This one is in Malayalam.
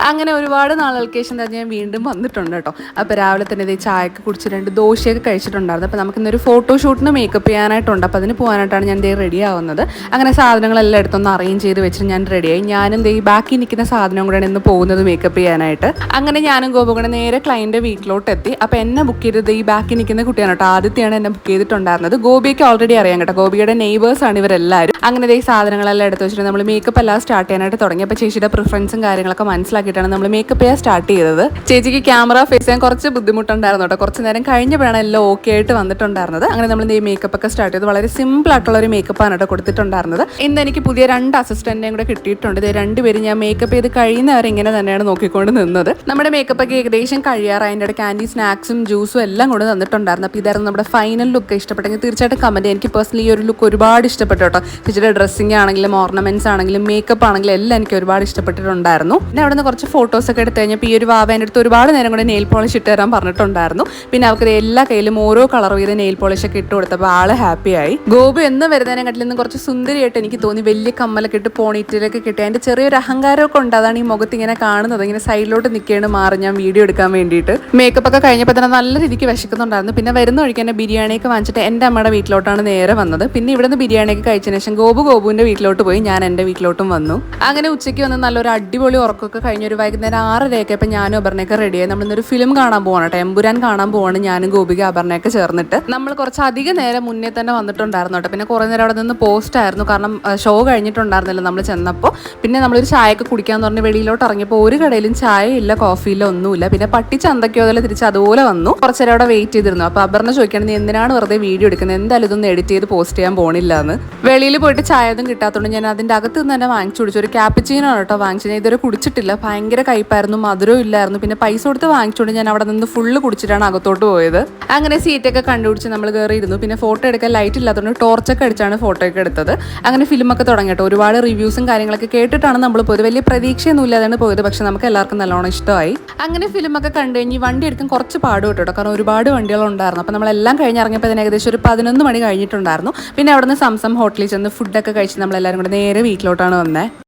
അങ്ങനെ ഒരുപാട് നാളുകൾക്ക് ശേഷം ഞാൻ വീണ്ടും വന്നിട്ടുണ്ട് കേട്ടോ. അപ്പോൾ രാവിലെ തന്നെ ഇത് ചായയൊക്കെ കുടിച്ച് 2 ദോശയൊക്കെ കഴിച്ചിട്ടുണ്ടായിരുന്നു. അപ്പോൾ നമുക്കിന്നൊരു ഫോട്ടോഷൂട്ടിന് മേക്കപ്പ് ചെയ്യാനായിട്ടുണ്ട്. അപ്പോൾ അതിന് പോകാനായിട്ടാണ് ഞാൻ റെഡി ആവുന്നത്. അങ്ങനെ സാധനങ്ങളെല്ലാം എടുത്തൊന്ന് അറേഞ്ച് ചെയ്ത് വെച്ചിട്ട് ഞാൻ റെഡിയായി. ഞാനും ഈ ബാക്കി നിൽക്കുന്ന സാധനം കൂടെയാണ് ഇന്ന് പോകുന്നത് മേക്കപ്പ് ചെയ്യാനായിട്ട്. അങ്ങനെ ഞാനും ഗോപു കൂടെ നേരെ ക്ലയൻറ്റ് വീട്ടിലോട്ട് എത്തി. അപ്പോൾ എന്നെ ബുക്ക് ചെയ്തത് ഈ ബാക്കി നിൽക്കുന്ന കുട്ടിയാണ് കേട്ടോ. ആദ്യത്തെയാണ് എന്നെ ബുക്ക് ചെയ്തിട്ടുണ്ടായിരുന്നത്. ഗോപിക്ക് ഓൾറെഡി അറിയാം കേട്ടോ. ഗോപിയുടെ നെയ്ബേഴ്സാണ് ഇവരെല്ലാവരും. അങ്ങനെ ഈ സാധനങ്ങളെല്ലാം എടുത്ത് വെച്ചിട്ട് നമ്മൾ മേക്കപ്പ് എല്ലാം സ്റ്റാർട്ട് ചെയ്യാനായിട്ട് തുടങ്ങി. അപ്പോൾ ചേച്ചിയുടെ പ്രിഫറൻസും കാര്യങ്ങളൊക്കെ മനസ്സിലാക്കിയിട്ടാണ് നമ്മൾ മേക്കപ്പ് ചെയ്യാൻ സ്റ്റാർട്ട് ചെയ്തത്. ചേച്ചിക്ക് ക്യാമറ ഫേസ് ചെയ്യാൻ കുറച്ച് ബുദ്ധിമുട്ടുണ്ടായിരുന്നു കേട്ടോ. കുറച്ച് നേരം കഴിഞ്ഞപ്പോഴാണ് എല്ലാം ഓക്കെ ആയിട്ട് വന്നിട്ടുണ്ടായിരുന്നത്. അങ്ങനെ നമ്മൾ ഈ മേക്കപ്പ് ഒക്കെ സ്റ്റാർട്ട് ചെയ്ത് വളരെ സിമ്പിൾ ആയിട്ടുള്ള ഒരു മേക്കപ്പാണ് കേട്ടോ കൊടുത്തിട്ടുണ്ടായിരുന്നത്. ഇന്ന് എനിക്ക് പുതിയ 2 അസിസ്റ്റന്റിനെയും കൂടെ കിട്ടിയിട്ടുണ്ട്. ഇത് 2 പേരും ഞാൻ മേക്കപ്പ് ചെയ്ത് കഴിയുന്നവരെ ഇങ്ങനെ തന്നെയാണ് നോക്കിക്കൊണ്ട് നിന്നത്. നമ്മുടെ മേക്കപ്പ് ഒക്കെ ഏകദേശം കഴിയാറായി. അതിൻ്റെ ഇടയ്ക്ക് ആൻറ്റി സ്നാക്സും ജ്യൂസും എല്ലാം കൊണ്ട് തന്നിട്ടുണ്ടായിരുന്നു. അപ്പോൾ ഇതായിരുന്നു നമ്മുടെ ഫൈനൽ ലുക്ക്. ഇഷ്ടപ്പെട്ടെങ്കിൽ തീർച്ചയായിട്ടും കമൻറ്റ്. എനിക്ക് പേഴ്സണലി ഈ ഒരു ലുക്ക് ഒരുപാട് ഇഷ്ടപ്പെട്ടു കേട്ടോ. ചേച്ചിയുടെ ഡ്രസ്സിങ് ആണെങ്കിലും ഓർണമെന്റ്സ് ആണെങ്കിലും മേക്കപ്പ് ആണെങ്കിലും എല്ലാം എനിക്ക് ഒരുപാട് ഇഷ്ടപ്പെട്ടിട്ടുണ്ടായിരുന്നു. പിന്നെ അവിടെ നിന്ന് കുറച്ച് ഫോട്ടോസൊക്കെ എടുത്ത് കഴിഞ്ഞപ്പോൾ ഈ ഒരു വാവേൻ്റെ അടുത്ത് ഒരുപാട് നേരം കൂടെ നെയിൽ പോളിഷ് ഇട്ട് തരാൻ പറഞ്ഞിട്ടുണ്ടായിരുന്നു. പിന്നെ അവർക്ക് എല്ലാ കയ്യിലും ഓരോ കളർ ചെയ്ത് നെയിൽ പോളിഷ് ഒക്കെ ഇട്ട് കൊടുത്തപ്പോൾ ആള് ഹാപ്പിയായി. ഗോപു എന്ന് വരുന്നതിനെക്കാട്ടിൽ നിന്ന് കുറച്ച് സുന്ദരിയായിട്ട് എനിക്ക് തോന്നി. വലിയ കമ്മലൊക്കെ ഇട്ട് പോണിറ്റയിലൊക്കെ കിട്ടി. അതിൻ്റെ ചെറിയൊരു അഹങ്കാരമൊക്കെ ഉണ്ട്. അതാണ് ഈ മുഖത്ത് ഇങ്ങനെ കാണുന്നത്. ഇങ്ങനെ സൈഡിലോട്ട് നിൽക്കുകയാണ് മാറി ഞാൻ വീഡിയോ എടുക്കാൻ വേണ്ടിയിട്ട്. മേക്കപ്പ് ഒക്കെ കഴിഞ്ഞപ്പോൾ തന്നെ നല്ല രീതിക്ക് വിശക്കുന്നുണ്ടായിരുന്നു. പിന്നെ വരുന്ന വഴിക്ക് തന്നെ ബിരിയാണിയൊക്കെ വാങ്ങിച്ചിട്ട് എൻ്റെ അമ്മയുടെ വീട്ടിലോട്ടാണ് നേരെ വന്നത്. പിന്നെ ഇവിടെ നിന്ന് ബിരിയാണിയൊക്കെ കഴിച്ചതിന് ശേഷം ഗോപുവിൻ്റെ വീട്ടിലോട്ട് പോയി. ഞാൻ എൻ്റെ വീട്ടിലോട്ടും വന്നു. അങ്ങനെ ഉച്ചയ്ക്ക് വന്ന് നല്ലൊരു അടിപൊളി ഉറക്കമൊക്കെ കഴിഞ്ഞ ഒരു വൈകുന്നേരം 6:30 ആയപ്പോൾ ഞാനും അപർണയൊക്കെ റെഡിയായി. നമ്മളിന്നൊരു ഫിലിം കാണാൻ പോവാണ് കേട്ടോ. എമ്പുരാൻ കാണാൻ പോവാണ് ഞാനും ഗോപിക അപർണയൊക്കെ ചേർന്നിട്ട്. നമ്മൾ കുറച്ച് അധികം നേരം മുന്നേ തന്നെ വന്നിട്ടുണ്ടായിരുന്നു കേട്ടോ. പിന്നെ കുറേ നേരം അവിടെ നിന്ന് പോസ്റ്റ് ആയിരുന്നു. കാരണം ഷോ കഴിഞ്ഞിട്ടുണ്ടായിരുന്നല്ലോ നമ്മൾ ചെന്നപ്പോൾ. പിന്നെ നമ്മളൊരു ചായയൊക്കെ കുടിക്കാമെന്ന് പറഞ്ഞ് വെളിയിലോട്ട് ഇറങ്ങിയപ്പോൾ ഒരു കടയിലും ചായ ഇല്ല, കോഫിയില്ല, ഒന്നുമില്ല. പിന്നെ പട്ടി ചന്തയ്ക്കോ അതിൽ തിരിച്ച് അതുപോലെ വന്നു. കുറച്ച് നേരം അവിടെ വെയിറ്റ് ചെയ്തിരുന്നു. അപ്പോൾ അപർണ ചോദിക്കുകയാണ് നീ എന്തിനാണ് വെറുതെ വീഡിയോ എടുക്കുന്നത്, എന്തായാലും ഇതൊന്നും എഡിറ്റ് ചെയ്ത് പോസ്റ്റ് ചെയ്യാൻ പോണില്ല എന്ന്. വെളിയിൽ പോയിട്ട് ചായ ഒന്നും കിട്ടാത്തതുകൊണ്ട് ഞാൻ അതിൻ്റെ അകത്ത് നിന്ന് തന്നെ വാങ്ങിച്ചു കുടിച്ചു. ഒരു ക്യാപ്പച്ചീനോ കേട്ടോ വാങ്ങിച്ചു. ഞാൻ ഇതുവരെ കുടിച്ചിട്ടില്ല. ഭയങ്കര കയ്പായിരുന്നു, മധുരവും ഇല്ലായിരുന്നു. പിന്നെ പൈസ കൊടുത്ത് വാങ്ങിച്ചുകൊണ്ട് ഞാൻ അവിടെ നിന്ന് ഫുള്ള് കുടിച്ചിട്ടാണ് അകത്തോട്ട് പോയത്. അങ്ങനെ സീറ്റൊക്കെ കണ്ടുപിടിച്ച് നമ്മൾ കയറിയിരുന്നു. പിന്നെ ഫോട്ടോ എടുക്കാൻ ലൈറ്റ് ഇല്ലാത്തതുകൊണ്ട് ടോർച്ചൊക്കെ അടിച്ചാണ് ഫോട്ടോ ഒക്കെ എടുത്തത്. അങ്ങനെ ഫിലിമൊക്കെ തുടങ്ങിയിട്ട് ഒരുപാട് റിവ്യൂസും കാര്യങ്ങളൊക്കെ കേട്ടിട്ടാണ് നമ്മൾ പോയത്. വലിയ പ്രതീക്ഷയൊന്നും ഇല്ലാതാണ് പോയത്. പക്ഷെ നമുക്ക് എല്ലാവർക്കും നല്ലോണം ഇഷ്ടമായി. അങ്ങനെ ഫിലിമൊക്കെ കണ്ടു കഴിഞ്ഞ് വണ്ടി എടുക്കാൻ കുറച്ച് പാട് കേട്ടോ. കാരണം ഒരുപാട് വണ്ടികളുണ്ടായിരുന്നു. അപ്പോൾ നമ്മളെല്ലാം കഴിഞ്ഞിറങ്ങിയപ്പോൾ അതിന് ഏകദേശം ഒരു 11 മണി കഴിഞ്ഞിട്ടുണ്ടായിരുന്നു. പിന്നെ അവിടെ നിന്ന് സംസം ഹോട്ടലിൽ ചെന്ന് ഫുഡൊക്കെ കഴിച്ച് നമ്മളെല്ലാവരും കൂടെ നേരെ വീട്ടിലോട്ടാണ് വന്നത്.